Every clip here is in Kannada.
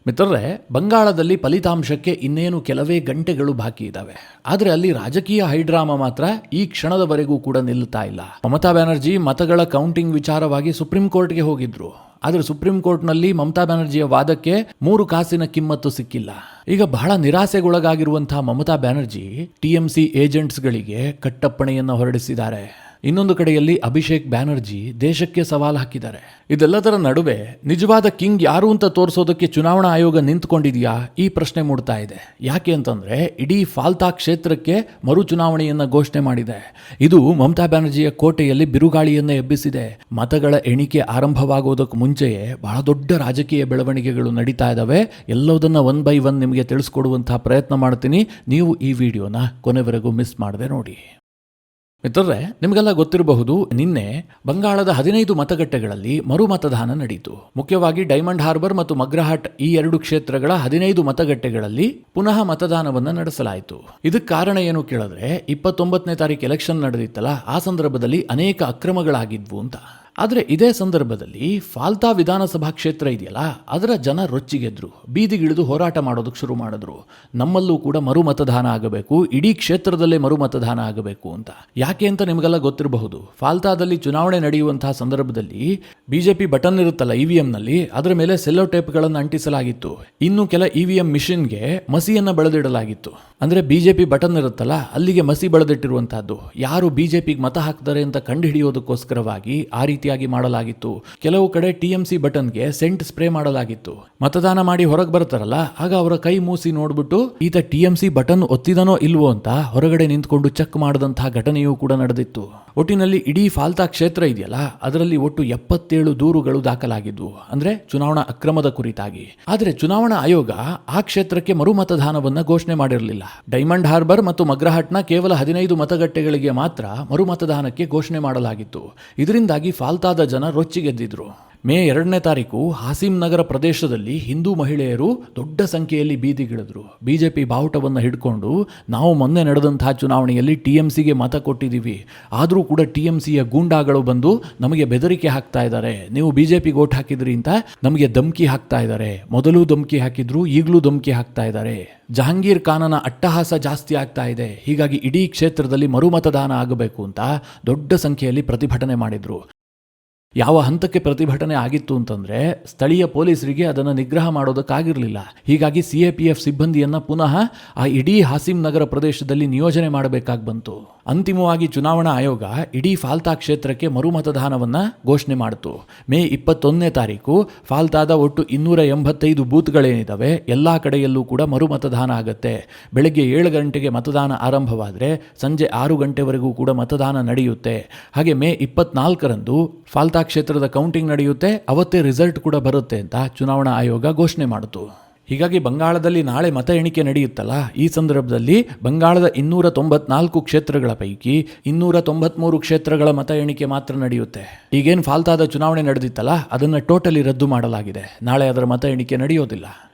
ಮಿತ್ರರೇ, ಬಂಗಾಳದಲ್ಲಿ ಫಲಿತಾಂಶಕ್ಕೆ ಇನ್ನೇನು ಕೆಲವೇ ಗಂಟೆಗಳು ಬಾಕಿ ಇದ್ದಾವೆ. ಆದರೆ ಅಲ್ಲಿ ರಾಜಕೀಯ ಹೈಡ್ರಾಮಾ ಮಾತ್ರ ಈ ಕ್ಷಣದವರೆಗೂ ಕೂಡ ನಿಲ್ಲುತ್ತಾ ಇಲ್ಲ. ಮಮತಾ ಬ್ಯಾನರ್ಜಿ ಮತಗಳ ಕೌಂಟಿಂಗ್ ವಿಚಾರವಾಗಿ ಸುಪ್ರೀಂ ಕೋರ್ಟ್ಗೆ ಹೋಗಿದ್ರು. ಆದರೆ ಸುಪ್ರೀಂ ಕೋರ್ಟ್ನಲ್ಲಿ ಮಮತಾ ಬ್ಯಾನರ್ಜಿಯ ವಾದಕ್ಕೆ 3 ಕಾಸಿನ ಕಿಮ್ಮತ್ತು ಸಿಕ್ಕಿಲ್ಲ. ಈಗ ಬಹಳ ನಿರಾಸೆಗೊಳಗಾಗಿರುವಂತಹ ಮಮತಾ ಬ್ಯಾನರ್ಜಿ ಟಿಎಂಸಿ ಏಜೆಂಟ್ಸ್ಗಳಿಗೆ ಕಟ್ಟಪ್ಪಣೆಯನ್ನು ಹೊರಡಿಸಿದ್ದಾರೆ. ಇನ್ನೊಂದು ಕಡೆಯಲ್ಲಿ ಅಭಿಷೇಕ್ ಬ್ಯಾನರ್ಜಿ ದೇಶಕ್ಕೆ ಸವಾಲು ಹಾಕಿದ್ದಾರೆ. ಇದೆಲ್ಲದರ ನಡುವೆ ನಿಜವಾದ ಕಿಂಗ್ ಯಾರು ಅಂತ ತೋರಿಸೋದಕ್ಕೆ ಚುನಾವಣಾ ಆಯೋಗ ನಿಂತ್ಕೊಂಡಿದೆಯಾ, ಈ ಪ್ರಶ್ನೆ ಮೂಡ್ತಾ ಇದೆ. ಯಾಕೆ ಅಂತಂದ್ರೆ ಇಡೀ ಫಾಲ್ತಾ ಕ್ಷೇತ್ರಕ್ಕೆ ಮರು ಚುನಾವಣೆಯನ್ನ ಘೋಷಣೆ ಮಾಡಿದೆ. ಇದು ಮಮತಾ ಬ್ಯಾನರ್ಜಿಯ ಕೋಟೆಯಲ್ಲಿ ಬಿರುಗಾಳಿಯನ್ನ ಎಬ್ಬಿಸಿದೆ. ಮತಗಳ ಎಣಿಕೆ ಆರಂಭವಾಗುವುದಕ್ಕೆ ಮುಂಚೆಯೇ ಬಹಳ ದೊಡ್ಡ ರಾಜಕೀಯ ಬೆಳವಣಿಗೆಗಳು ನಡೀತಾ ಇದ್ದಾವೆ. ಎಲ್ಲದನ್ನ 1 by 1 ನಿಮಗೆ ತಿಳಿಸ್ಕೊಡುವಂತಹ ಪ್ರಯತ್ನ ಮಾಡ್ತೀನಿ. ನೀವು ಈ ವಿಡಿಯೋನ ಕೊನೆವರೆಗೂ ಮಿಸ್ ಮಾಡದೆ ನೋಡಿ. ಮಿತ್ರರೇ, ನಿಮಗೆಲ್ಲ ಗೊತ್ತಿರಬಹುದು, ನಿನ್ನೆ ಬಂಗಾಳದ 15 ಮತಗಟ್ಟೆಗಳಲ್ಲಿ ಮರು ಮತದಾನ ನಡೆಯಿತು. ಮುಖ್ಯವಾಗಿ ಡೈಮಂಡ್ ಹಾರ್ಬರ್ ಮತ್ತು ಮಗ್ರಹಾಟ್ ಈ 2 ಕ್ಷೇತ್ರಗಳ 15 ಮತಗಟ್ಟೆಗಳಲ್ಲಿ ಪುನಃ ಮತದಾನವನ್ನು ನಡೆಸಲಾಯಿತು. ಇದಕ್ಕೆ ಕಾರಣ ಏನು ಕೇಳಿದ್ರೆ, 29ನೇ ತಾರೀಕು ಎಲೆಕ್ಷನ್ ನಡೆದಿತ್ತಲ್ಲ, ಆ ಸಂದರ್ಭದಲ್ಲಿ ಅನೇಕ ಅಕ್ರಮಗಳಾಗಿದ್ವು ಅಂತ. ಆದರೆ ಇದೇ ಸಂದರ್ಭದಲ್ಲಿ ಫಾಲ್ತಾ ವಿಧಾನಸಭಾ ಕ್ಷೇತ್ರ ಇದೆಯಲ್ಲ, ಅದರ ಜನ ರೊಚ್ಚಿಗೆದ್ರು, ಬೀದಿಗಿಳಿದು ಹೋರಾಟ ಮಾಡೋದಕ್ಕೆ ಶುರು ಮಾಡಿದ್ರು. ನಮ್ಮಲ್ಲೂ ಕೂಡ ಮರು ಮತದಾನ ಆಗಬೇಕು, ಇಡೀ ಕ್ಷೇತ್ರದಲ್ಲೇ ಮರು ಮತದಾನ ಆಗಬೇಕು ಅಂತ. ಯಾಕೆ ಅಂತ ನಿಮಗೆಲ್ಲ ಗೊತ್ತಿರಬಹುದು. ಫಾಲ್ತಾದಲ್ಲಿ ಚುನಾವಣೆ ನಡೆಯುವಂತಹ ಸಂದರ್ಭದಲ್ಲಿ ಬಿಜೆಪಿ ಬಟನ್ ಇರುತ್ತಲ್ಲ EVM ನಲ್ಲಿ, ಅದರ ಮೇಲೆ ಸೆಲ್ಲೋ ಟೇಪ್ಗಳನ್ನು ಅಂಟಿಸಲಾಗಿತ್ತು. ಇನ್ನು ಕೆಲ EVM ಮಿಷಿನ್ಗೆ ಮಸಿಯನ್ನು ಬೆಳೆದಿಡಲಾಗಿತ್ತು. ಅಂದ್ರೆ ಬಿಜೆಪಿ ಬಟನ್ ಇರುತ್ತಲ್ಲ, ಅಲ್ಲಿಗೆ ಮಸಿ ಬೆಳೆದಿಟ್ಟಿರುವಂತಹದ್ದು. ಯಾರು ಬಿಜೆಪಿಗೆ ಮತ ಹಾಕ್ತಾರೆ ಅಂತ ಕಂಡುಹಿಡಿಯೋದಕ್ಕೋಸ್ಕರವಾಗಿ ಆ ರೀತಿಯಾಗಿ ಮಾಡಲಾಗಿತ್ತು. ಕೆಲವು ಕಡೆ TMC ಬಟನ್ಗೆ ಸೆಂಟ್ ಸ್ಪ್ರೇ ಮಾಡಲಾಗಿತ್ತು. ಮತದಾನ ಮಾಡಿ ಹೊರಗೆ ಬರ್ತಾರಲ್ಲ, ಆಗ ಅವರ ಕೈ ಮೂಸಿ ನೋಡ್ಬಿಟ್ಟು ಈತ TMC ಬಟನ್ ಒತ್ತಿದನೋ ಇಲ್ವೋ ಅಂತ ಹೊರಗಡೆ ನಿಂತ್ಕೊಂಡು ಚೆಕ್ ಮಾಡಿದಂತಹ ಘಟನೆಯೂ ಕೂಡ ನಡೆದಿತ್ತು. ಒಟ್ಟಿನಲ್ಲಿ ಇಡೀ ಫಾಲ್ತಾ ಕ್ಷೇತ್ರ ಇದೆಯಲ್ಲ, ಅದರಲ್ಲಿ ಒಟ್ಟು 77 ದೂರುಗಳು ದಾಖಲಾಗಿದ್ವು, ಅಂದ್ರೆ ಚುನಾವಣಾ ಅಕ್ರಮದ ಕುರಿತಾಗಿ. ಆದರೆ ಚುನಾವಣಾ ಆಯೋಗ ಆ ಕ್ಷೇತ್ರಕ್ಕೆ ಮರು ಮತದಾನವನ್ನ ಘೋಷಣೆ ಮಾಡಿರಲಿಲ್ಲ. ಡೈಮಂಡ್ ಹಾರ್ಬರ್ ಮತ್ತು ಮಗ್ರಹಾಟ್ನ ಕೇವಲ 15 ಮತಗಟ್ಟೆಗಳಿಗೆ ಮಾತ್ರ ಮರು ಮತದಾನಕ್ಕೆ ಘೋಷಣೆ ಮಾಡಲಾಗಿತ್ತು. ಇದರಿಂದಾಗಿ ಫಾಲ್ತಾದ ಜನ ರೊಚ್ಚಿಗೆದ್ದಿದ್ರು. ಮೇ 2ನೇ ತಾರೀಕು ಹಾಸಿಂ ನಗರ ಪ್ರದೇಶದಲ್ಲಿ ಹಿಂದೂ ಮಹಿಳೆಯರು ದೊಡ್ಡ ಸಂಖ್ಯೆಯಲ್ಲಿ ಬೀದಿಗಿಳಿದ್ರು. ಬಿಜೆಪಿ ಬಾವುಟವನ್ನು ಹಿಡ್ಕೊಂಡು, ನಾವು ಮೊನ್ನೆ ನಡೆದಂತಹ ಚುನಾವಣೆಯಲ್ಲಿ TMCಗೆ ಮತ ಕೊಟ್ಟಿದ್ದೀವಿ, ಆದರೂ ಕೂಡ TMCಯ ಗೂಂಡಾಗಳು ಬಂದು ನಮಗೆ ಬೆದರಿಕೆ ಹಾಕ್ತಾ ಇದ್ದಾರೆ, ನೀವು ಬಿಜೆಪಿಗೆ ಓಟ್ ಹಾಕಿದ್ರಿ ಅಂತ ನಮಗೆ ಧಮಕಿ ಹಾಕ್ತಾ ಇದ್ದಾರೆ. ಮೊದಲು ಧಮಕಿ ಹಾಕಿದ್ರು, ಈಗಲೂ ಧಮಕಿ ಹಾಕ್ತಾ ಇದ್ದಾರೆ. ಜಹಾಂಗೀರ್ ಖಾನನ ಅಟ್ಟಹಾಸ ಜಾಸ್ತಿ ಆಗ್ತಾ ಇದೆ. ಹೀಗಾಗಿ ಇಡೀ ಕ್ಷೇತ್ರದಲ್ಲಿ ಮರು ಮತದಾನ ಆಗಬೇಕು ಅಂತ ದೊಡ್ಡ ಸಂಖ್ಯೆಯಲ್ಲಿ ಪ್ರತಿಭಟನೆ ಮಾಡಿದ್ರು. ಯಾವ ಹಂತಕ್ಕೆ ಪ್ರತಿಭಟನೆ ಆಗಿತ್ತು ಅಂತಂದ್ರೆ, ಸ್ಥಳೀಯ ಪೊಲೀಸರಿಗೆ ಅದನ್ನು ನಿಗ್ರಹ ಮಾಡೋದಕ್ಕಾಗಿರಲಿಲ್ಲ. ಹೀಗಾಗಿ CAPF ಸಿಬ್ಬಂದಿಯನ್ನ ಪುನಃ ಆ ಇಡೀ ಹಾಸಿಂ ನಗರ ಪ್ರದೇಶದಲ್ಲಿ ನಿಯೋಜನೆ ಮಾಡಬೇಕಾಗಿ ಬಂತು. ಅಂತಿಮವಾಗಿ ಚುನಾವಣಾ ಆಯೋಗ ಇಡೀ ಫಾಲ್ತಾ ಕ್ಷೇತ್ರಕ್ಕೆ ಮರು ಮತದಾನವನ್ನ ಘೋಷಣೆ ಮಾಡಿತು. ಮೇ 21ನೇ ತಾರೀಕು ಫಾಲ್ತಾದ ಒಟ್ಟು 285 ಬೂತ್ಗಳೇನಿದ್ದಾವೆ, ಎಲ್ಲಾ ಕಡೆಯಲ್ಲೂ ಕೂಡ ಮರು ಮತದಾನ ಆಗತ್ತೆ. ಬೆಳಗ್ಗೆ 7 ಗಂಟೆಗೆ ಮತದಾನ ಆರಂಭವಾದರೆ ಸಂಜೆ 6 ಗಂಟೆವರೆಗೂ ಕೂಡ ಮತದಾನ ನಡೆಯುತ್ತೆ. ಹಾಗೆ ಮೇ 24ರಂದು ಫಾಲ್ತಾ ಕ್ಷೇತ್ರದ ಕೌಂಟಿಂಗ್ ನಡೆಯುತ್ತೆ. ಅವತ್ತೇ ರಿಸಲ್ಟ್ ಕೂಡ ಬರುತ್ತೆ ಅಂತ ಚುನಾವಣಾ ಆಯೋಗ ಘೋಷಣೆ ಮಾಡಿತು. ಹೀಗಾಗಿ ಬಂಗಾಳದಲ್ಲಿ ನಾಳೆ ಮತ ಎಣಿಕೆ ನಡೆಯುತ್ತಲ್ಲ, ಈ ಸಂದರ್ಭದಲ್ಲಿ ಬಂಗಾಳದ 294 ಕ್ಷೇತ್ರಗಳ ಪೈಕಿ 293 ಕ್ಷೇತ್ರಗಳ ಮತ ಎಣಿಕೆ ಮಾತ್ರ ನಡೆಯುತ್ತೆ. ಈಗೇನು ಫಾಲ್ತಾದ ಚುನಾವಣೆ ನಡೆದಿತ್ತಲ್ಲ, ಅದನ್ನು ಟೋಟಲಿ ರದ್ದು ಮಾಡಲಾಗಿದೆ. ನಾಳೆ ಅದರ ಮತ ಎಣಿಕೆ ನಡೆಯೋದಿಲ್ಲ.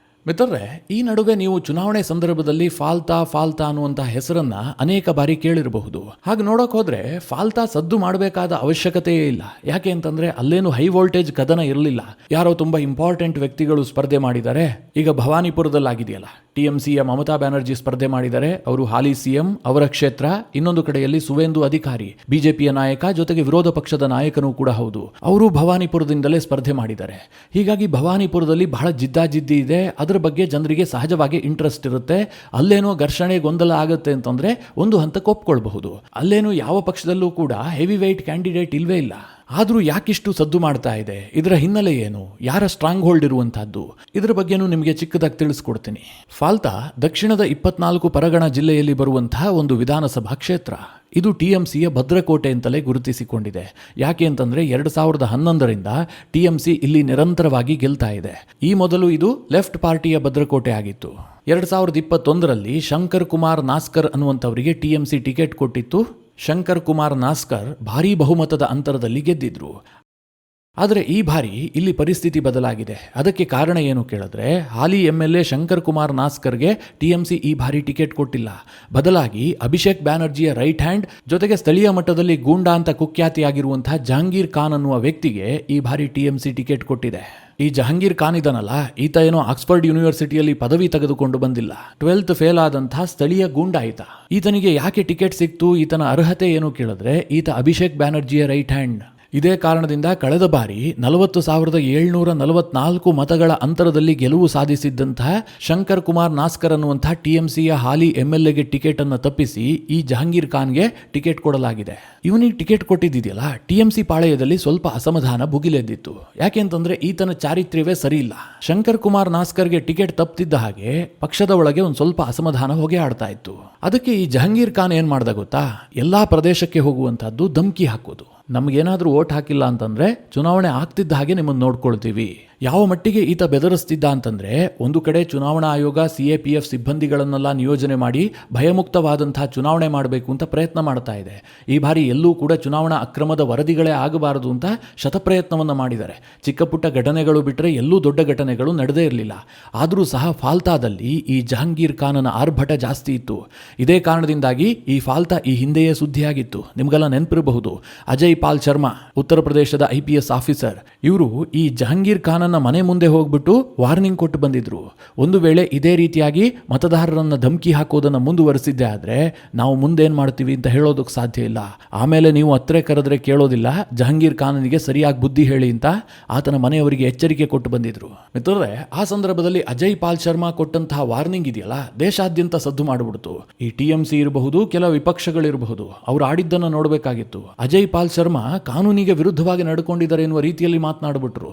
ಮಿತ್ರರೇ, ಈ ನಡುವೆ ನೀವು ಚುನಾವಣೆ ಸಂದರ್ಭದಲ್ಲಿ ಫಾಲ್ತಾ ಅನ್ನುವಂಥ ಹೆಸರನ್ನ ಅನೇಕ ಬಾರಿ ಕೇಳಿರಬಹುದು. ಹಾಗೆ ನೋಡೋಕೆ ಹೋದ್ರೆ ಫಾಲ್ತಾ ಸದ್ದು ಮಾಡಬೇಕಾದ ಅವಶ್ಯಕತೆಯೇ ಇಲ್ಲ. ಯಾಕೆ ಅಂತಂದ್ರೆ ಅಲ್ಲೇನು ಹೈ ವೋಲ್ಟೇಜ್ ಕದನ ಇರಲಿಲ್ಲ. ಯಾರೋ ತುಂಬಾ ಇಂಪಾರ್ಟೆಂಟ್ ವ್ಯಕ್ತಿಗಳು ಸ್ಪರ್ಧೆ ಮಾಡಿದ್ದಾರೆ. ಈಗ ಭವಾನಿಪುರದಲ್ಲಾಗಿದೆಯಲ್ಲ, TMCಯ ಮಮತಾ ಬ್ಯಾನರ್ಜಿ ಸ್ಪರ್ಧೆ ಮಾಡಿದ್ದಾರೆ. ಅವರು ಹಾಲಿ CM, ಅವರ ಕ್ಷೇತ್ರ. ಇನ್ನೊಂದು ಕಡೆಯಲ್ಲಿ ಸುವೇಂದು ಅಧಿಕಾರಿ, ಬಿಜೆಪಿಯ ನಾಯಕ, ಜೊತೆಗೆ ವಿರೋಧ ಪಕ್ಷದ ನಾಯಕನೂ ಕೂಡ ಹೌದು. ಅವರು ಭವಾನಿಪುರದಿಂದಲೇ ಸ್ಪರ್ಧೆ ಮಾಡಿದ್ದಾರೆ. ಹೀಗಾಗಿ ಭವಾನಿಪುರದಲ್ಲಿ ಬಹಳ ಜಿದ್ದಾಜಿದ್ದಿ ಇದೆ. ಅದರ ಬಗ್ಗೆ ಜನರಿಗೆ ಸಹಜವಾಗಿ ಇಂಟ್ರೆಸ್ಟ್ ಇರುತ್ತೆ. ಅಲ್ಲೇನೋ ಘರ್ಷಣೆ ಗೊಂದಲ ಆಗುತ್ತೆ ಅಂತಂದ್ರೆ ಒಂದು ಹಂತಕ್ಕೆ ಒಪ್ಕೊಳ್ಬಹುದು. ಅಲ್ಲೇನೋ ಯಾವ ಪಕ್ಷದಲ್ಲೂ ಕೂಡ ಹೆವಿ ವೇಟ್ ಕ್ಯಾಂಡಿಡೇಟ್ ಇಲ್ವೇ ಇಲ್ಲ. ಆದರೂ ಯಾಕಿಷ್ಟು ಸದ್ದು ಮಾಡ್ತಾ ಇದೆ? ಇದರ ಹಿನ್ನೆಲೆ ಏನು? ಯಾರ ಸ್ಟ್ರಾಂಗ್ ಹೋಲ್ಡ್ ಇರುವಂತಹದ್ದು? ಇದರ ಬಗ್ಗೆನೂ ನಿಮಗೆ ಚಿಕ್ಕದಾಗಿ ತಿಳಿಸ್ಕೊಡ್ತೀನಿ. ಫಾಲ್ತಾ ದಕ್ಷಿಣದ 24 ಪರಗಣ ಜಿಲ್ಲೆಯಲ್ಲಿ ಬರುವಂತಹ ಒಂದು ವಿಧಾನಸಭಾ ಕ್ಷೇತ್ರ. ಇದು TMCಯ ಭದ್ರಕೋಟೆ ಅಂತಲೇ ಗುರುತಿಸಿಕೊಂಡಿದೆ. ಯಾಕೆ ಅಂತಂದ್ರೆ 2011ರಿಂದ TMC ಇಲ್ಲಿ ನಿರಂತರವಾಗಿ ಗೆಲ್ತಾ ಇದೆ. ಈ ಮೊದಲು ಇದು ಲೆಫ್ಟ್ ಪಾರ್ಟಿಯ ಭದ್ರಕೋಟೆ ಆಗಿತ್ತು. 2021ರಲ್ಲಿ ಶಂಕರ್ ಕುಮಾರ್ ನಾಸ್ಕರ್ ಅನ್ನುವಂಥವರಿಗೆ TMC ಟಿಕೆಟ್ ಕೊಟ್ಟಿತ್ತು. ಶಂಕರ್ ಕುಮಾರ್ ನಾಸ್ಕರ್ ಭಾರೀ ಬಹುಮತದ ಅಂತರದಲ್ಲಿ ಗೆದ್ದಿದ್ರು. ಆದರೆ ಈ ಬಾರಿ ಇಲ್ಲಿ ಪರಿಸ್ಥಿತಿ ಬದಲಾಗಿದೆ. ಅದಕ್ಕೆ ಕಾರಣ ಏನು ಕೇಳಿದ್ರೆ, ಹಾಲಿ MLA ಶಂಕರ್ ಕುಮಾರ್ ನಾಸ್ಕರ್ಗೆ TMC ಈ ಬಾರಿ ಟಿಕೆಟ್ ಕೊಟ್ಟಿಲ್ಲ. ಬದಲಾಗಿ ಅಭಿಷೇಕ್ ಬ್ಯಾನರ್ಜಿಯ ರೈಟ್ ಹ್ಯಾಂಡ್, ಜೊತೆಗೆ ಸ್ಥಳೀಯ ಮಟ್ಟದಲ್ಲಿ ಗೂಂಡಾ ಅಂತ ಕುಖ್ಯಾತಿಯಾಗಿರುವಂತಹ ಜಹಾಂಗೀರ್ ಖಾನ್ ಅನ್ನುವ ವ್ಯಕ್ತಿಗೆ ಈ ಬಾರಿ TMC ಟಿಕೆಟ್ ಕೊಟ್ಟಿದೆ. ಈ ಜಹಾಂಗೀರ್ ಖಾನ್ ಇದನಲ್ಲ, ಈತ ಏನೋ ಆಕ್ಸ್ಫರ್ಡ್ ಯೂನಿವರ್ಸಿಟಿಯಲ್ಲಿ ಪದವಿ ತೆಗೆದುಕೊಂಡು ಬಂದಿಲ್ಲ. 12th ಫೇಲ್ ಆದಂತಹ ಸ್ಥಳೀಯ ಗೂಂಡ ಈತ. ಈತನಿಗೆ ಯಾಕೆ ಟಿಕೆಟ್ ಸಿಕ್ತು, ಈತನ ಅರ್ಹತೆ ಏನು ಕೇಳಿದ್ರೆ, ಈತ ಅಭಿಷೇಕ್ ಬ್ಯಾನರ್ಜಿಯ ರೈಟ್ ಹ್ಯಾಂಡ್. ಇದೇ ಕಾರಣದಿಂದ ಕಳೆದ ಬಾರಿ 40,744 ಮತಗಳ ಅಂತರದಲ್ಲಿ ಗೆಲುವು ಸಾಧಿಸಿದ್ದಂತಹ ಶಂಕರ್ ಕುಮಾರ್ ನಾಸ್ಕರ್ ಅನ್ನುವಂತಹ ಟಿಎಂಸಿಯ ಹಾಲಿ MLAಗೆ ಟಿಕೆಟ್ ಅನ್ನು ತಪ್ಪಿಸಿ ಈ ಜಹಾಂಗೀರ್ ಖಾನ್ಗೆ ಟಿಕೆಟ್ ಕೊಡಲಾಗಿದೆ. ಇವನಿಗೆ ಟಿಕೆಟ್ ಕೊಟ್ಟಿದ್ದಿದೆಯಲ್ಲ, ಟಿಎಂಸಿ ಪಾಳೆಯದಲ್ಲಿ ಸ್ವಲ್ಪ ಅಸಮಾಧಾನ ಭುಗಿಲೆದ್ದಿತ್ತು. ಯಾಕೆಂತಂದ್ರೆ ಈತನ ಚಾರಿತ್ರ್ಯವೇ ಸರಿ ಇಲ್ಲ. ಶಂಕರ್ ಕುಮಾರ್ ನಾಸ್ಕರ್ಗೆ ಟಿಕೆಟ್ ತಪ್ಪಿದ್ದ ಹಾಗೆ ಪಕ್ಷದ ಒಳಗೆ ಒಂದು ಸ್ವಲ್ಪ ಅಸಮಾಧಾನ ಹೊಗೆ ಆಡ್ತಾ ಇತ್ತು. ಅದಕ್ಕೆ ಈ ಜಹಾಂಗೀರ್ ಖಾನ್ ಏನ್ ಮಾಡ್ದ ಗೊತ್ತಾ, ಎಲ್ಲಾ ಪ್ರದೇಶಕ್ಕೆ ಹೋಗುವಂತಹದ್ದು ಧಮ್ಕಿ ಹಾಕೋದು. ನಮ್ಗೇನಾದ್ರೂ ಓಟ್ ಹಾಕಿಲ್ಲ ಅಂತಂದ್ರೆ ಚುನಾವಣೆ ಆಗ್ತಿದ್ದ ಹಾಗೆ ನಿಮ್ಮನ್ನು ನೋಡ್ಕೊಳ್ತೀವಿ. ಯಾವ ಮಟ್ಟಿಗೆ ಈತ ಬೆದರಿಸ್ತಿದ್ದ ಅಂತಂದ್ರೆ, ಒಂದು ಕಡೆ ಚುನಾವಣಾ ಆಯೋಗ CAPF ಸಿಬ್ಬಂದಿಗಳನ್ನೆಲ್ಲ ನಿಯೋಜನೆ ಮಾಡಿ ಭಯಮುಕ್ತವಾದಂತಹ ಚುನಾವಣೆ ಮಾಡಬೇಕು ಅಂತ ಪ್ರಯತ್ನ ಮಾಡ್ತಾ ಇದೆ. ಈ ಬಾರಿ ಎಲ್ಲೂ ಕೂಡ ಚುನಾವಣಾ ಅಕ್ರಮದ ವರದಿಗಳೇ ಆಗಬಾರದು ಅಂತ ಶತಪ್ರಯತ್ನವನ್ನು ಮಾಡಿದ್ದಾರೆ. ಚಿಕ್ಕ ಪುಟ್ಟ ಘಟನೆಗಳು ಬಿಟ್ಟರೆ ಎಲ್ಲೂ ದೊಡ್ಡ ಘಟನೆಗಳು ನಡೆದೇ ಇರಲಿಲ್ಲ. ಆದರೂ ಸಹ ಫಾಲ್ತಾದಲ್ಲಿ ಈ ಜಹಾಂಗೀರ್ ಖಾನನ ಆರ್ಭಟ ಜಾಸ್ತಿ ಇತ್ತು. ಇದೇ ಕಾರಣದಿಂದಾಗಿ ಈ ಫಾಲ್ತಾ ಈ ಹಿಂದೆಯೇ ಸುದ್ದಿಯಾಗಿತ್ತು. ನಿಮ್ಗೆಲ್ಲ ನೆನಪಿರಬಹುದು, ಅಜಯ್ ಪಾಲ್ ಶರ್ಮಾ, ಉತ್ತರ ಪ್ರದೇಶದ IPS ಆಫೀಸರ್, ಇವರು ಈ ಜಹಾಂಗೀರ್ ಖಾನ್ ಮನೆ ಮುಂದೆ ಹೋಗ್ಬಿಟ್ಟು ವಾರ್ನಿಂಗ್ ಕೊಟ್ಟು ಬಂದಿದ್ರು. ಒಂದು ವೇಳೆ ಇದೇ ರೀತಿಯಾಗಿ ಮತದಾರರನ್ನ ಧಮಕಿ ಹಾಕೋದನ್ನ ಮುಂದುವರಿಸಿದ್ದೆ ಆದ್ರೆ ನಾವು ಮುಂದೇನ್ ಮಾಡ್ತೀವಿ ಅಂತ ಹೇಳೋದಕ್ಕೆ ಸಾಧ್ಯ ಇಲ್ಲ. ಆಮೇಲೆ ನೀವು ಹತ್ರ ಕರೆದ್ರೆ ಕೇಳೋದಿಲ್ಲ, ಜಹಾಂಗೀರ್ ಖಾನನಿಗೆ ಸರಿಯಾಗಿ ಬುದ್ಧಿ ಹೇಳಿ ಅಂತ ಆತನ ಮನೆಯವರಿಗೆ ಎಚ್ಚರಿಕೆ ಕೊಟ್ಟು ಬಂದಿದ್ರು. ಮಿತ್ರರೇ, ಆ ಸಂದರ್ಭದಲ್ಲಿ ಅಜಯ್ ಪಾಲ್ ಶರ್ಮಾ ಕೊಟ್ಟಂತಹ ವಾರ್ನಿಂಗ್ ಇದೆಯಲ್ಲ, ದೇಶಾದ್ಯಂತ ಸದ್ದು ಮಾಡಿಬಿಡ್ತು. ಈ TMC ಇರಬಹುದು, ಕೆಲವು ವಿಪಕ್ಷಗಳಿರಬಹುದು, ಅವ್ರು ಆಡಿದ್ದನ್ನು ನೋಡಬೇಕಾಗಿತ್ತು. ಅಜಯ್ ಪಾಲ್ ಶರ್ಮಾ ಕಾನೂನಿಗೆ ವಿರುದ್ಧವಾಗಿ ನಡ್ಕೊಂಡಿದ್ದಾರೆ ಎನ್ನುವ ರೀತಿಯಲ್ಲಿ ಮಾತನಾಡ್ಬಿಟ್ರು.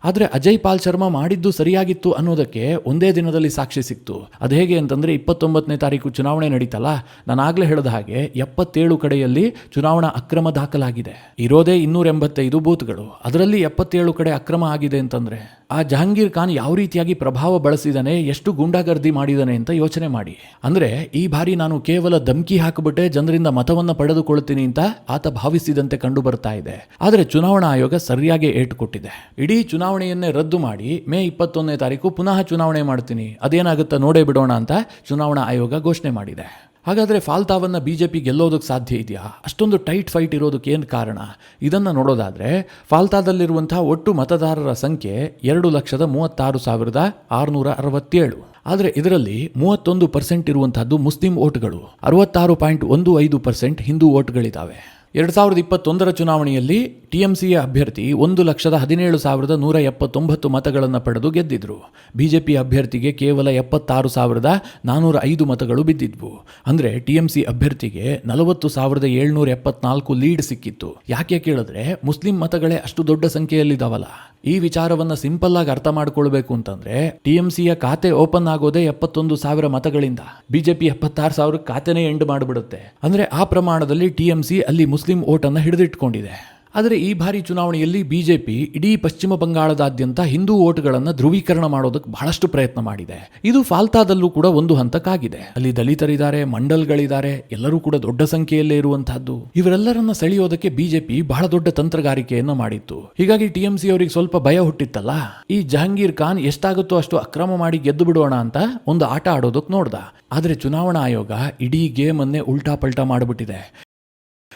ಆದರೆ ಅಜಯ್ ಪಾಲ್ ಶರ್ಮಾ ಮಾಡಿದ್ದು ಸರಿಯಾಗಿತ್ತು ಅನ್ನೋದಕ್ಕೆ ಒಂದೇ ದಿನದಲ್ಲಿ ಸಾಕ್ಷಿ ಸಿಕ್ತು. ಅದು ಹೇಗೆ ಅಂತಂದರೆ, 29ನೇ ತಾರೀಕು ಚುನಾವಣೆ ನಡೀತಲ್ಲ, ನಾನು ಆಗಲೇ ಹೇಳಿದ ಹಾಗೆ 77 ಕಡೆಯಲ್ಲಿ ಚುನಾವಣಾ ಅಕ್ರಮ ದಾಖಲಾಗಿದೆ. ಇರೋದೇ 285 ಬೂತ್ಗಳು, ಅದರಲ್ಲಿ 77 ಕಡೆ ಅಕ್ರಮ ಆಗಿದೆ ಅಂತಂದರೆ ಆ ಜಹಾಂಗೀರ್ ಖಾನ್ ಯಾವ ರೀತಿಯಾಗಿ ಪ್ರಭಾವ ಬಳಸಿದಾನೆ, ಎಷ್ಟು ಗೂಂಡಾಗರ್ದಿ ಮಾಡಿದಾನೆ ಅಂತ ಯೋಚನೆ ಮಾಡಿ. ಅಂದರೆ ಈ ಬಾರಿ ನಾನು ಕೇವಲ ಧಮ್ಕಿ ಹಾಕಿಬಿಟ್ಟೆ ಜನರಿಂದ ಮತವನ್ನು ಪಡೆದುಕೊಳ್ತೀನಿ ಅಂತ ಆತ ಭಾವಿಸಿದಂತೆ ಕಂಡು ಬರ್ತಾ ಇದೆ. ಆದರೆ ಚುನಾವಣಾ ಆಯೋಗ ಸರಿಯಾಗಿ ಏಟು ಕೊಟ್ಟಿದೆ. ಇಡೀ ಚುನಾವಣೆಯನ್ನೇ ರದ್ದು ಮಾಡಿ ಮೇ 21ನೇ ತಾರೀಕು ಪುನಃ ಚುನಾವಣೆ ಮಾಡ್ತೀನಿ, ಅದೇನಾಗುತ್ತಾ ನೋಡೇ ಬಿಡೋಣ ಅಂತ ಚುನಾವಣಾ ಆಯೋಗ ಘೋಷಣೆ ಮಾಡಿದೆ. ಹಾಗಾದರೆ ಫಾಲ್ತಾವನ್ನು BJP ಗೆಲ್ಲೋದಕ್ಕೆ ಸಾಧ್ಯ ಇದೆಯಾ? ಅಷ್ಟೊಂದು ಟೈಟ್ ಫೈಟ್ ಇರೋದಕ್ಕೆ ಏನು ಕಾರಣ? ಇದನ್ನು ನೋಡೋದಾದರೆ, ಫಾಲ್ತಾದಲ್ಲಿರುವಂತಹ ಒಟ್ಟು ಮತದಾರರ ಸಂಖ್ಯೆ 2,36,667. ಆದರೆ ಇದರಲ್ಲಿ 31% ಇರುವಂತಹದ್ದು ಮುಸ್ಲಿಂ ಓಟ್ಗಳು, 66.15% ಹಿಂದೂ ಓಟ್ಗಳಿದ್ದಾವೆ. 2021ರ ಚುನಾವಣೆಯಲ್ಲಿ TMCಯ ಅಭ್ಯರ್ಥಿ 1,17,179 ಮತಗಳನ್ನು ಪಡೆದು ಗೆದ್ದಿದ್ರು. BJP ಅಭ್ಯರ್ಥಿಗೆ ಕೇವಲ 76,405 ಮತಗಳು ಬಿದ್ದಿದ್ವು. ಅಂದರೆ TMC ಅಭ್ಯರ್ಥಿಗೆ 40,774 ಲೀಡ್ ಸಿಕ್ಕಿತ್ತು. ಯಾಕೆ ಕೇಳಿದ್ರೆ, ಮುಸ್ಲಿಂ ಮತಗಳೇ ಅಷ್ಟು ದೊಡ್ಡ ಸಂಖ್ಯೆಯಲ್ಲಿದ್ದಾವಲ್ಲ. ಈ ವಿಚಾರವನ್ನು ಸಿಂಪಲ್ ಆಗಿ ಅರ್ಥ ಮಾಡ್ಕೊಳ್ಬೇಕು ಅಂತಂದ್ರೆ, TMCಯ ಖಾತೆ ಓಪನ್ ಆಗೋದೇ 71,000 ಮತಗಳಿಂದ. BJP 76,000 ಖಾತೆನೇ end ಮಾಡಿಬಿಡುತ್ತೆ. ಅಂದ್ರೆ ಆ ಪ್ರಮಾಣದಲ್ಲಿ TMC ಅಲ್ಲಿ ಮುಸ್ಲಿಂ ಓಟನ್ನು ಹಿಡಿದಿಟ್ಕೊಂಡಿದೆ. ಆದರೆ ಈ ಬಾರಿ ಚುನಾವಣೆಯಲ್ಲಿ BJP ಇಡೀ ಪಶ್ಚಿಮ ಬಂಗಾಳದಾದ್ಯಂತ ಹಿಂದೂ ಓಟ್ಗಳನ್ನು ಧ್ರುವೀಕರಣ ಮಾಡೋದಕ್ಕೆ ಬಹಳಷ್ಟು ಪ್ರಯತ್ನ ಮಾಡಿದೆ. ಇದು ಫಾಲ್ತಾದಲ್ಲೂ ಕೂಡ ಒಂದು ಹಂತಕ್ಕಾಗಿದೆ. ಅಲ್ಲಿ ದಲಿತರಿದ್ದಾರೆ, ಮಂಡಲ್ಗಳಿದ್ದಾರೆ, ಎಲ್ಲರೂ ಕೂಡ ದೊಡ್ಡ ಸಂಖ್ಯೆಯಲ್ಲೇ ಇರುವಂತಹದ್ದು. ಇವರೆಲ್ಲರನ್ನ ಸೆಳೆಯೋದಕ್ಕೆ BJP ಬಹಳ ದೊಡ್ಡ ತಂತ್ರಗಾರಿಕೆಯನ್ನು ಮಾಡಿತ್ತು. ಹೀಗಾಗಿ TMC ಅವರಿಗೆ ಸ್ವಲ್ಪ ಭಯ ಹುಟ್ಟಿತ್ತಲ್ಲ, ಈ ಜಹಾಂಗೀರ್ ಖಾನ್ ಎಷ್ಟಾಗುತ್ತೋ ಅಷ್ಟು ಅಕ್ರಮ ಮಾಡಿ ಗೆದ್ದು ಬಿಡೋಣ ಅಂತ ಒಂದು ಆಟ ಆಡೋದಕ್ಕೆ ನೋಡ್ದ. ಆದರೆ ಚುನಾವಣಾ ಆಯೋಗ ಇಡೀ ಗೇಮ್ ಅನ್ನೇ ಉಲ್ಟಾ ಪಲ್ಟಾ ಮಾಡಿಬಿಟ್ಟಿದೆ.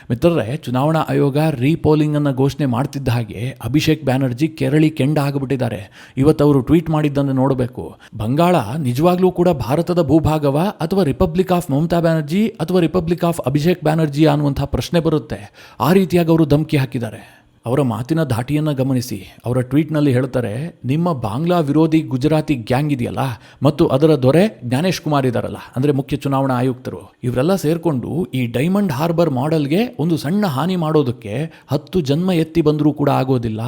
ಮಿತ್ರರೇ, ಚುನಾವಣಾ ಆಯೋಗ ರೀಪೋಲಿಂಗ್ ಅನ್ನು ಘೋಷಣೆ ಮಾಡ್ತಿದ್ದ ಹಾಗೆ ಅಭಿಷೇಕ್ ಬ್ಯಾನರ್ಜಿ ಕೆರಳಿ ಕೆಂಡ ಆಗಿಬಿಟ್ಟಿದ್ದಾರೆ. ಇವತ್ತು ಅವರು ಟ್ವೀಟ್ ಮಾಡಿದ್ದನ್ನು ನೋಡಬೇಕು. ಬಂಗಾಳ ನಿಜವಾಗ್ಲೂ ಕೂಡ ಭಾರತದ ಭೂಭಾಗವ, ಅಥವಾ ರಿಪಬ್ಲಿಕ್ ಆಫ್ ಮಮತಾ ಬ್ಯಾನರ್ಜಿ ಅಥವಾ ರಿಪಬ್ಲಿಕ್ ಆಫ್ ಅಭಿಷೇಕ್ ಬ್ಯಾನರ್ಜಿ ಅನ್ನುವಂಥ ಪ್ರಶ್ನೆ ಬರುತ್ತೆ. ಆ ರೀತಿಯಾಗಿ ಅವರು ಧಮಕಿ ಹಾಕಿದ್ದಾರೆ. ಅವರ ಮಾತಿನ ಧಾಟಿಯನ್ನು ಗಮನಿಸಿ. ಅವರ ಟ್ವೀಟ್ನಲ್ಲಿ ಹೇಳ್ತಾರೆ, ನಿಮ್ಮ ಬಾಂಗ್ಲಾ ವಿರೋಧಿ ಗುಜರಾತಿ ಗ್ಯಾಂಗ್ ಇದೆಯಲ್ಲ, ಮತ್ತು ಅದರ ದೊರೆ ಜ್ಞಾನೇಶ್ ಕುಮಾರ್ ಇದಾರಲ್ಲ, ಅಂದರೆ ಮುಖ್ಯ ಚುನಾವಣಾ ಆಯುಕ್ತರು, ಇವರೆಲ್ಲ ಸೇರ್ಕೊಂಡು ಈ ಡೈಮಂಡ್ ಹಾರ್ಬರ್ ಮಾಡೆಲ್ಗೆ ಒಂದು ಸಣ್ಣ ಹಾನಿ ಮಾಡೋದಕ್ಕೆ 10 ಜನ್ಮ ಎತ್ತಿ ಬಂದರೂ ಕೂಡ ಆಗೋದಿಲ್ಲ.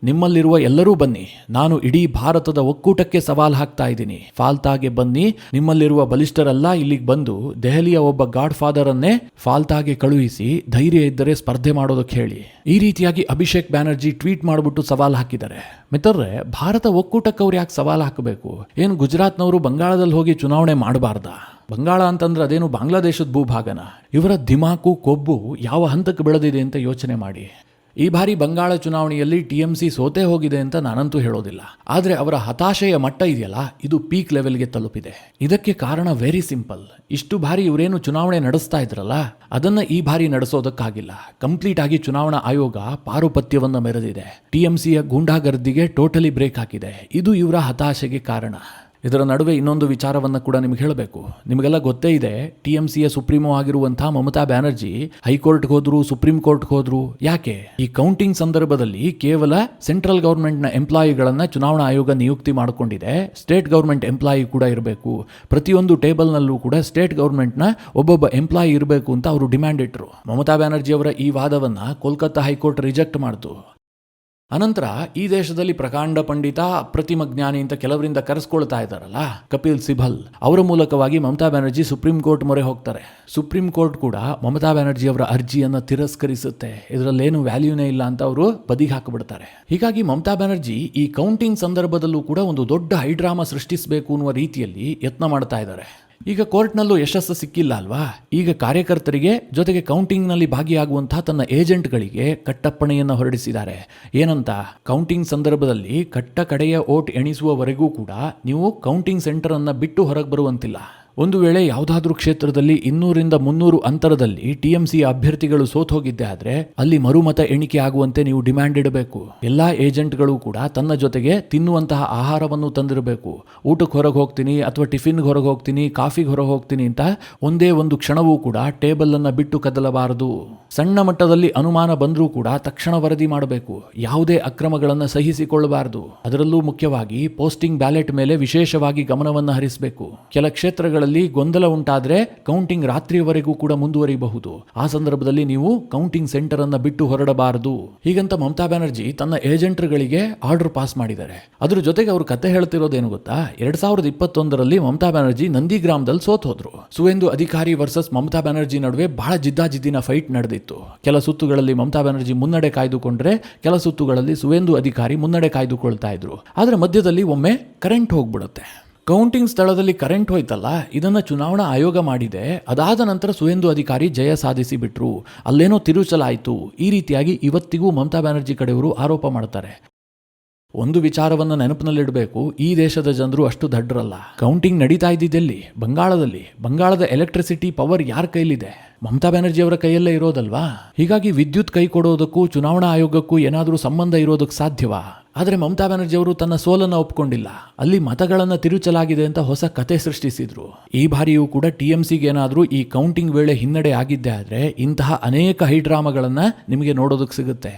ನಿಮ್ಮಲ್ಲಿರುವ ಎಲ್ಲರೂ ಬನ್ನಿ, ನಾನು ಇಡೀ ಭಾರತದ ಒಕ್ಕೂಟಕ್ಕೆ ಸವಾಲು ಹಾಕ್ತಾ ಇದ್ದೀನಿ. ಫಾಲ್ತಾಗೆ ಬನ್ನಿ, ನಿಮ್ಮಲ್ಲಿರುವ ಬಲಿಷ್ಠರೆಲ್ಲ ಇಲ್ಲಿಗೆ ಬಂದು ದೆಹಲಿಯ ಒಬ್ಬ ಗಾಡ್ ಫಾದರ್ ಅನ್ನೇ ಫಾಲ್ತಾಗೆ ಕಳುಹಿಸಿ ಧೈರ್ಯ ಇದ್ದರೆ ಸ್ಪರ್ಧೆ ಮಾಡೋದಕ್ಕೆ ಹೇಳಿ. ಈ ರೀತಿಯಾಗಿ ಅಭಿಷೇಕ್ ಬ್ಯಾನರ್ಜಿ ಟ್ವೀಟ್ ಮಾಡಿಬಿಟ್ಟು ಸವಾಲು ಹಾಕಿದ್ದಾರೆ. ಮಿತ್ರರೇ, ಭಾರತ ಒಕ್ಕೂಟಕ್ಕೆ ಅವ್ರು ಯಾಕೆ ಸವಾಲು ಹಾಕಬೇಕು? ಏನು ಗುಜರಾತ್ನವರು ಬಂಗಾಳದಲ್ಲಿ ಹೋಗಿ ಚುನಾವಣೆ ಮಾಡಬಾರ್ದಾ? ಬಂಗಾಳ ಅಂತಂದ್ರೆ ಅದೇನು ಬಾಂಗ್ಲಾದೇಶದ ಭೂಭಾಗನ? ಇವರ ದಿಮಾಕು, ಕೊಬ್ಬು ಯಾವ ಹಂತಕ್ಕೆ ಬೆಳೆದಿದೆ ಅಂತ ಯೋಚನೆ ಮಾಡಿ. ಈ ಬಾರಿ ಬಂಗಾಳ ಚುನಾವಣೆಯಲ್ಲಿ ಟಿಎಂಸಿ ಸೋತೆ ಹೋಗಿದೆ ಅಂತ ನಾನಂತೂ ಹೇಳೋದಿಲ್ಲ. ಆದರೆ ಅವರ ಹತಾಶೆಯ ಮಟ್ಟ ಇದೆಯಲ್ಲ, ಇದು ಪೀಕ್ ಲೆವೆಲ್ಗೆ ತಲುಪಿದೆ. ಇದಕ್ಕೆ ಕಾರಣ ವೆರಿ ಸಿಂಪಲ್. ಇಷ್ಟು ಬಾರಿ ಇವರೇನು ಚುನಾವಣೆ ನಡೆಸ್ತಾ ಇದ್ರಲ್ಲ, ಅದನ್ನ ಈ ಬಾರಿ ನಡೆಸೋದಕ್ಕಾಗಿಲ್ಲ. ಕಂಪ್ಲೀಟ್ ಆಗಿ ಚುನಾವಣಾ ಆಯೋಗ ಪಾರುಪತ್ಯವನ್ನ ಮೆರೆದಿದೆ. ಟಿಎಂಸಿಯ ಗೂಂಡಾಗರ್ದಿಗೆ ಟೋಟಲಿ ಬ್ರೇಕ್ ಹಾಕಿದೆ. ಇದು ಇವರ ಹತಾಶೆಗೆ ಕಾರಣ. ಇದರ ನಡುವೆ ಇನ್ನೊಂದು ವಿಚಾರವನ್ನು ಕೂಡ ನಿಮ್ಗೆ ಹೇಳಬೇಕು. ನಿಮಗೆಲ್ಲ ಗೊತ್ತೇ ಇದೆ, ಟಿಎಂಸಿಯ ಸುಪ್ರೀಮೋ ಆಗಿರುವಂತಹ ಮಮತಾ ಬ್ಯಾನರ್ಜಿ ಹೈಕೋರ್ಟ್ಗೆ ಹೋದ್ರು, ಸುಪ್ರೀಂ ಕೋರ್ಟ್ಗೆ ಹೋದ್ರು. ಯಾಕೆ? ಈ ಕೌಂಟಿಂಗ್ ಸಂದರ್ಭದಲ್ಲಿ ಕೇವಲ ಸೆಂಟ್ರಲ್ ಗವರ್ಮೆಂಟ್ನ ಎಂಪ್ಲಾಯಿಗಳನ್ನ ಚುನಾವಣಾ ಆಯೋಗ ನಿಯುಕ್ತಿ ಮಾಡಿಕೊಂಡಿದೆ. ಸ್ಟೇಟ್ ಗವರ್ಮೆಂಟ್ ಎಂಪ್ಲಾಯಿ ಕೂಡ ಇರಬೇಕು. ಪ್ರತಿಯೊಂದು ಟೇಬಲ್ನಲ್ಲೂ ಕೂಡ ಸ್ಟೇಟ್ ಗವರ್ಮೆಂಟ್ನ ಒಬ್ಬೊಬ್ಬ ಎಂಪ್ಲಾಯಿ ಇರಬೇಕು ಅಂತ ಅವರು ಡಿಮ್ಯಾಂಡ್ ಇಟ್ಟರು. ಮಮತಾ ಬ್ಯಾನರ್ಜಿ ಅವರ ಈ ವಾದವನ್ನ ಕೋಲ್ಕತ್ತಾ ಹೈಕೋರ್ಟ್ ರಿಜೆಕ್ಟ್ ಮಾಡಿತು. ಅನಂತರ ಈ ದೇಶದಲ್ಲಿ ಪ್ರಕಾಂಡ ಪಂಡಿತ, ಅಪ್ರತಿಮ ಜ್ಞಾನಿ ಅಂತ ಕೆಲವರಿಂದ ಕರೆಸ್ಕೊಳ್ತಾ ಇದ್ದಾರಲ್ಲ, ಕಪಿಲ್ ಸಿಬಲ್, ಅವರ ಮೂಲಕವಾಗಿ ಮಮತಾ ಬ್ಯಾನರ್ಜಿ ಸುಪ್ರೀಂ ಕೋರ್ಟ್ ಮೊರೆ ಹೋಗ್ತಾರೆ. ಸುಪ್ರೀಂ ಕೋರ್ಟ್ ಕೂಡ ಮಮತಾ ಬ್ಯಾನರ್ಜಿ ಅವರ ಅರ್ಜಿಯನ್ನು ತಿರಸ್ಕರಿಸುತ್ತೆ. ಇದರಲ್ಲೇನು ವ್ಯಾಲ್ಯೂನೇ ಇಲ್ಲ ಅಂತ ಅವರು ಬದಿಗೆ ಹಾಕಿಬಿಡ್ತಾರೆ. ಹೀಗಾಗಿ ಮಮತಾ ಬ್ಯಾನರ್ಜಿ ಈ ಕೌಂಟಿಂಗ್ ಸಂದರ್ಭದಲ್ಲೂ ಕೂಡ ಒಂದು ದೊಡ್ಡ ಹೈಡ್ರಾಮಾ ಸೃಷ್ಟಿಸಬೇಕು ಅನ್ನುವ ರೀತಿಯಲ್ಲಿ ಯತ್ನ ಮಾಡ್ತಾ ಇದ್ದಾರೆ. ಈಗ ಕೋರ್ಟ್ನಲ್ಲೂ ಯಶಸ್ಸು ಸಿಕ್ಕಿಲ್ಲ ಅಲ್ವಾ? ಈಗ ಕಾರ್ಯಕರ್ತರಿಗೆ ಜೊತೆಗೆ ಕೌಂಟಿಂಗ್ನಲ್ಲಿ ಭಾಗಿಯಾಗುವಂತಹ ತನ್ನ ಏಜೆಂಟ್ಗಳಿಗೆ ಕಟ್ಟಪ್ಪಣೆಯನ್ನು ಹೊರಡಿಸಿದ್ದಾರೆ. ಏನಂತ? ಕೌಂಟಿಂಗ್ ಸಂದರ್ಭದಲ್ಲಿ ಕಟ್ಟ ಕಡೆಯ ಓಟ್ ಎಣಿಸುವವರೆಗೂ ಕೂಡ ನೀವು ಕೌಂಟಿಂಗ್ ಸೆಂಟರ್ ಅನ್ನ ಬಿಟ್ಟು ಹೊರಗೆ ಬರುವಂತಿಲ್ಲ. ಒಂದು ವೇಳೆ ಯಾವುದಾದ್ರೂ ಕ್ಷೇತ್ರದಲ್ಲಿ 200ರಿಂದ 300 ಅಂತರದಲ್ಲಿ ಟಿಎಂಸಿ ಅಭ್ಯರ್ಥಿಗಳು ಸೋತ್ ಹೋಗಿದ್ದೆ ಆದ್ರೆ ಅಲ್ಲಿ ಮರುಮತ ಎಣಿಕೆ ಆಗುವಂತೆ ನೀವು ಡಿಮ್ಯಾಂಡ್ ಇಡಬೇಕು. ಎಲ್ಲಾ ಏಜೆಂಟ್ಗಳು ಕೂಡ ತನ್ನ ಜೊತೆಗೆ ತಿನ್ನುವಂತಹ ಆಹಾರವನ್ನು ತಂದಿರಬೇಕು. ಊಟಕ್ಕೆ ಹೊರಗೆ ಹೋಗ್ತೀನಿ ಅಥವಾ ಟಿಫಿನ್ಗೆ ಹೊರಗೆ ಹೋಗ್ತೀನಿ, ಕಾಫಿಗೆ ಹೊರಗೆ ಹೋಗ್ತೀನಿ ಅಂತ ಒಂದೇ ಒಂದು ಕ್ಷಣವೂ ಕೂಡ ಟೇಬಲ್ ಅನ್ನ ಬಿಟ್ಟು ಕದಲಬಾರದು. ಸಣ್ಣ ಮಟ್ಟದಲ್ಲಿ ಅನುಮಾನ ಬಂದರೂ ಕೂಡ ತಕ್ಷಣ ವರದಿ ಮಾಡಬೇಕು. ಯಾವುದೇ ಅಕ್ರಮಗಳನ್ನು ಸಹಿಸಿಕೊಳ್ಳಬಾರದು. ಅದರಲ್ಲೂ ಮುಖ್ಯವಾಗಿ ಪೋಸ್ಟಿಂಗ್ ಬ್ಯಾಲೆಟ್ ಮೇಲೆ ವಿಶೇಷವಾಗಿ ಗಮನವನ್ನು ಹರಿಸಬೇಕು. ಕೆಲ ಕ್ಷೇತ್ರಗಳಲ್ಲಿ ಗೊಂದಲ ಉಂಟಾದ್ರೆ ಕೌಂಟಿಂಗ್ ರಾತ್ರಿಯವರೆಗೂ ಕೂಡ ಮುಂದುವರಿಯಬಹುದು. ಆ ಸಂದರ್ಭದಲ್ಲಿ ನೀವು ಕೌಂಟಿಂಗ್ ಸೆಂಟರ್ ಅನ್ನ ಬಿಟ್ಟು ಹೊರಡಬಾರದು. ಹೀಗಂತ ಮಮತಾ ಬ್ಯಾನರ್ಜಿ ತನ್ನ ಏಜೆಂಟ್ಗಳಿಗೆ ಆರ್ಡರ್ ಪಾಸ್ ಮಾಡಿದ್ದಾರೆ. ಅದ್ರ ಜೊತೆಗೆ ಅವರು ಕತೆ ಹೇಳ್ತಿರೋದೇನು ಗೊತ್ತಾ? 2021ರಲ್ಲಿ ಮಮತಾ ಬ್ಯಾನರ್ಜಿ ನಂದಿಗ್ರಾಮದಲ್ಲಿ ಸೋತ್ ಹೋದ್ರು. ಸುವೇಂದು ಅಧಿಕಾರಿ ವರ್ಸಸ್ ಮಮತಾ ಬ್ಯಾನರ್ಜಿ ನಡುವೆ ಬಹಳ ಜಿದ್ದಾಜಿದ್ದಿನ ಫೈಟ್ ನಡೆದಿತ್ತು. ಕೆಲ ಸುತ್ತುಗಳಲ್ಲಿ ಮಮತಾ ಬ್ಯಾನರ್ಜಿ ಮುನ್ನಡೆ ಕಾಯ್ದುಕೊಂಡ್ರೆ, ಕೆಲ ಸುತ್ತುಗಳಲ್ಲಿ ಸುವೇಂದು ಅಧಿಕಾರಿ ಮುನ್ನಡೆ ಕಾಯ್ದುಕೊಳ್ತಾ ಇದ್ರು. ಆದ್ರೆ ಮಧ್ಯದಲ್ಲಿ ಒಮ್ಮೆ ಕರೆಂಟ್ ಹೋಗ್ಬಿಡುತ್ತೆ. ಕೌಂಟಿಂಗ್ ಸ್ಥಳದಲ್ಲಿ ಕರೆಂಟ್ ಹೋಯ್ತಲ್ಲ, ಇದನ್ನ ಚುನಾವಣಾ ಆಯೋಗ ಮಾಡಿದೆ. ಅದಾದ ನಂತರ ಸುವೇಂದು ಅಧಿಕಾರಿ ಜಯ ಸಾಧಿಸಿ ಬಿಟ್ರು. ಅಲ್ಲೇನೋ ತಿರುಚಲಾಯಿತು. ಈ ರೀತಿಯಾಗಿ ಇವತ್ತಿಗೂ ಮಮತಾ ಬ್ಯಾನರ್ಜಿ ಕಡೆಯವರು ಆರೋಪ ಮಾಡ್ತಾರೆ. ಒಂದು ವಿಚಾರವನ್ನು ನೆನಪಿನಲ್ಲಿಡಬೇಕು, ಈ ದೇಶದ ಜನರು ಅಷ್ಟು ದಡ್ಡರಲ್ಲ. ಕೌಂಟಿಂಗ್ ನಡೀತಾ ಇದ್ದಿದ್ದೆಲ್ಲಿ? ಬಂಗಾಳದಲ್ಲಿ. ಬಂಗಾಳದ ಎಲೆಕ್ಟ್ರಿಸಿಟಿ ಪವರ್ ಯಾರ ಕೈಲಿದೆ? ಮಮತಾ ಬ್ಯಾನರ್ಜಿ ಅವರ ಕೈಯಲ್ಲೇ ಇರೋದಲ್ವಾ? ಹೀಗಾಗಿ ವಿದ್ಯುತ್ ಕೈ ಕೊಡೋದಕ್ಕೂ ಚುನಾವಣಾ ಆಯೋಗಕ್ಕೂ ಏನಾದರೂ ಸಂಬಂಧ ಇರೋದಕ್ಕೆ ಸಾಧ್ಯವಾ? ಆದರೆ ಮಮತಾ ಬ್ಯಾನರ್ಜಿ ಅವರು ತನ್ನ ಸೋಲನ್ನು ಒಪ್ಕೊಂಡಿಲ್ಲ. ಅಲ್ಲಿ ಮತಗಳನ್ನು ತಿರುಚಲಾಗಿದೆ ಅಂತ ಹೊಸ ಕತೆ ಸೃಷ್ಟಿಸಿದ್ರು. ಈ ಬಾರಿಯೂ ಕೂಡ ಟಿಎಂಸಿಗೆ ಏನಾದರೂ ಈ ಕೌಂಟಿಂಗ್ ವೇಳೆ ಹಿನ್ನಡೆ ಆಗಿದ್ದೆ ಆದರೆ ಇಂತಹ ಅನೇಕ ಹೈಡ್ರಾಮಾಗಳನ್ನು ನಿಮಗೆ ನೋಡೋದಕ್ಕೆ ಸಿಗುತ್ತೆ.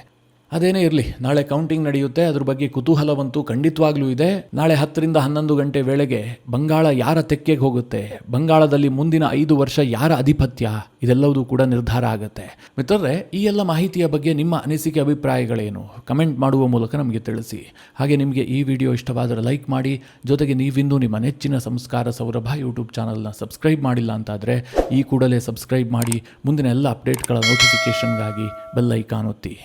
ಅದೇನೇ ಇರಲಿ, ನಾಳೆ ಕೌಂಟಿಂಗ್ ನಡೆಯುತ್ತೆ. ಅದ್ರ ಬಗ್ಗೆ ಕುತೂಹಲವಂತೂ ಖಂಡಿತವಾಗ್ಲೂ ಇದೆ. ನಾಳೆ 10ರಿಂದ 11 ಗಂಟೆ ವೇಳೆಗೆ ಬಂಗಾಳ ಯಾರ ತೆಕ್ಕೆಗೆ ಹೋಗುತ್ತೆ, ಬಂಗಾಳದಲ್ಲಿ ಮುಂದಿನ 5 ವರ್ಷ ಯಾರ ಅಧಿಪತ್ಯ, ಇದೆಲ್ಲವೂ ಕೂಡ ನಿರ್ಧಾರ ಆಗುತ್ತೆ. ಮಿತ್ರರೇ, ಈ ಎಲ್ಲ ಮಾಹಿತಿಯ ಬಗ್ಗೆ ನಿಮ್ಮ ಅನಿಸಿಕೆ, ಅಭಿಪ್ರಾಯಗಳೇನು? ಕಮೆಂಟ್ ಮಾಡುವ ಮೂಲಕ ನಮಗೆ ತಿಳಿಸಿ. ಹಾಗೆ ನಿಮಗೆ ಈ ವಿಡಿಯೋ ಇಷ್ಟವಾದರೆ ಲೈಕ್ ಮಾಡಿ. ಜೊತೆಗೆ ನೀವಿನ್ನೂ ನಿಮ್ಮ ನೆಚ್ಚಿನ ಸಂಸ್ಕಾರ ಸೌರಭ ಯೂಟ್ಯೂಬ್ ಚಾನಲ್ನ ಸಬ್ಸ್ಕ್ರೈಬ್ ಮಾಡಿಲ್ಲ ಅಂತಾದರೆ ಈ ಕೂಡಲೇ ಸಬ್ಸ್ಕ್ರೈಬ್ ಮಾಡಿ. ಮುಂದಿನ ಎಲ್ಲ ಅಪ್ಡೇಟ್ಗಳ ನೋಟಿಫಿಕೇಷನ್ಗಾಗಿ ಬೆಲ್ ಐಕಾನ್ ಒತ್ತಿ.